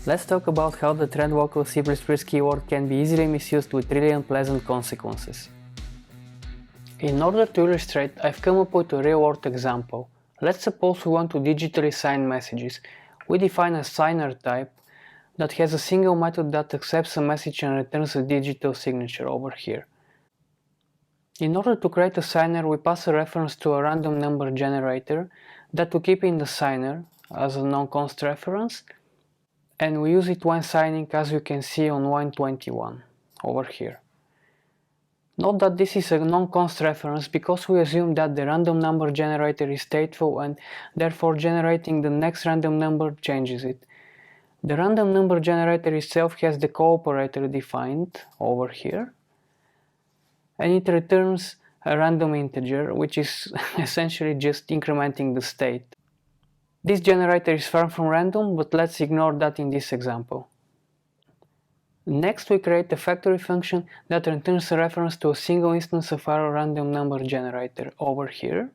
Let's talk about how the thread vocal C++ keyword can be easily misused with really unpleasant consequences. In order to illustrate, I've come up with a real-world example. Let's suppose we want to digitally sign messages. We define a signer type that has a single method that accepts a message and returns a digital signature over here. In order to create a signer, we pass a reference to a random number generator that we keep in the signer as a non-const reference, and we use it when signing, as you can see on line 21 over here. Note that this is a non-const reference because we assume that the random number generator is stateful and therefore generating the next random number changes it. The random number generator itself has the co-operator defined over here, and it returns a random integer, which is essentially just incrementing the state. This generator is far from random, but let's ignore that in this example. Next, we create a factory function that returns a reference to a single instance of our random number generator over here.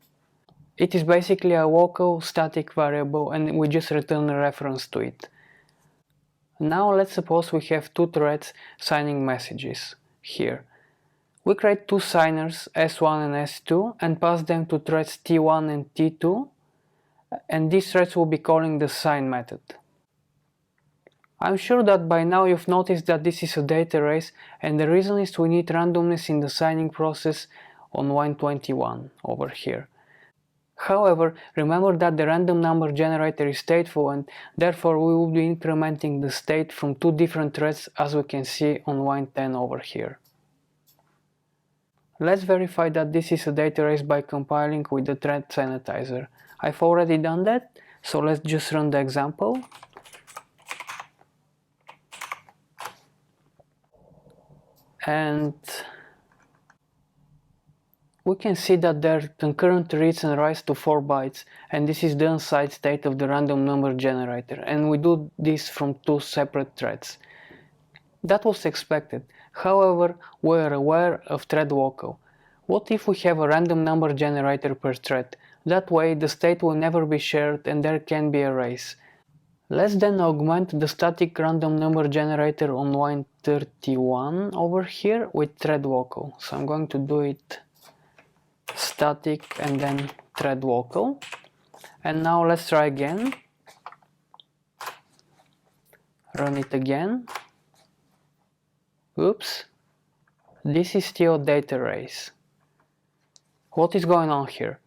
It is basically a local static variable and we just return a reference to it. Now let's suppose we have two threads signing messages here. We create two signers S1 and S2 and pass them to threads T1 and T2, and these threads will be calling the sign method. I'm sure that by now you've noticed that this is a data race, and the reason is we need randomness in the signing process on line 21 over here. However, remember that the random number generator is stateful and therefore we will be incrementing the state from two different threads, as we can see on line 10 over here. Let's verify that this is a data race by compiling with the thread sanitizer. I've already done that, so let's just run the example. And we can see that there are concurrent reads and writes to 4 bytes, and this is the unsigned state of the random number generator, and we do this from two separate threads. That was expected. However, we are aware of thread local. What if we have a random number generator per thread? That way the state will never be shared and there can be a race. Let's then augment the static random number generator on line 31 over here with thread local. So I'm going to do it static and then thread local. And now let's try again. Run it again. Oops. This is still a data race. What is going on here?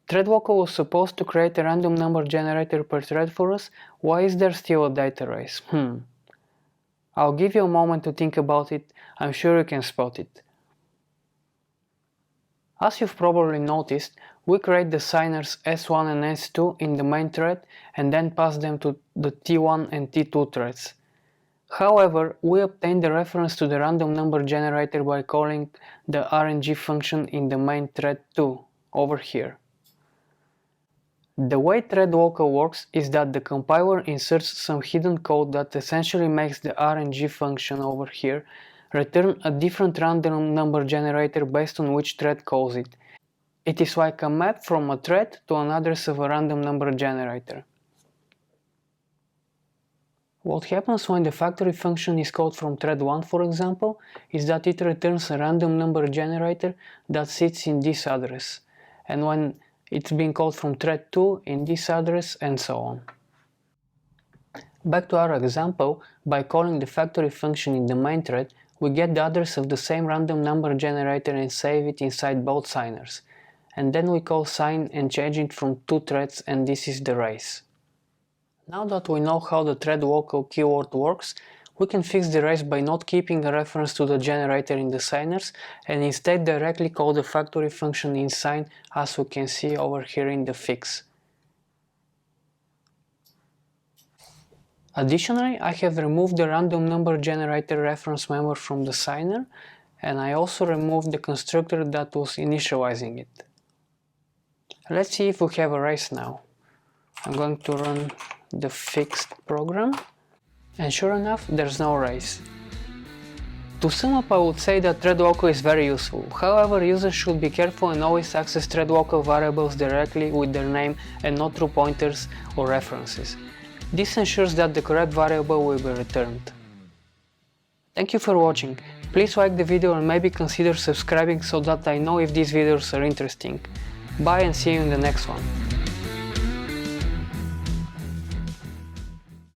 Thread local was supposed to create a random number generator per thread for us. Why is there still a data race? I'll give you a moment to think about it. I'm sure you can spot it. As you've probably noticed, we create the signers S1 and S2 in the main thread and then pass them to the T1 and T2 threads. However, we obtain the reference to the random number generator by calling the RNG function in the main thread too, over here. The way thread local works is that the compiler inserts some hidden code that essentially makes the RNG function over here return a different random number generator based on which thread calls it. It is like a map from a thread to an address of a random number generator. What happens when the factory function is called from thread 1, for example, is that it returns a random number generator that sits in this address, and when it's being called from thread 2 in this address, and so on. Back to our example, by calling the factory function in the main thread, we get the address of the same random number generator and save it inside both signers. And then we call sign and change it from two threads, and this is the race. Now that we know how the thread local keyword works, we can fix the race by not keeping a reference to the generator in the signers and instead directly call the factory function in sign, as we can see over here in the fix. Additionally, I have removed the random number generator reference member from the signer, and I also removed the constructor that was initializing it. Let's see if we have a race now. I'm going to run the fixed program, and sure enough, there's no race. To sum up, I would say that thread local is very useful. However, users should be careful and always access thread local variables directly with their name and not through pointers or references. This ensures that the correct variable will be returned. Thank you for watching. Please like the video and maybe consider subscribing so that I know if these videos are interesting. Bye and see you in the next one.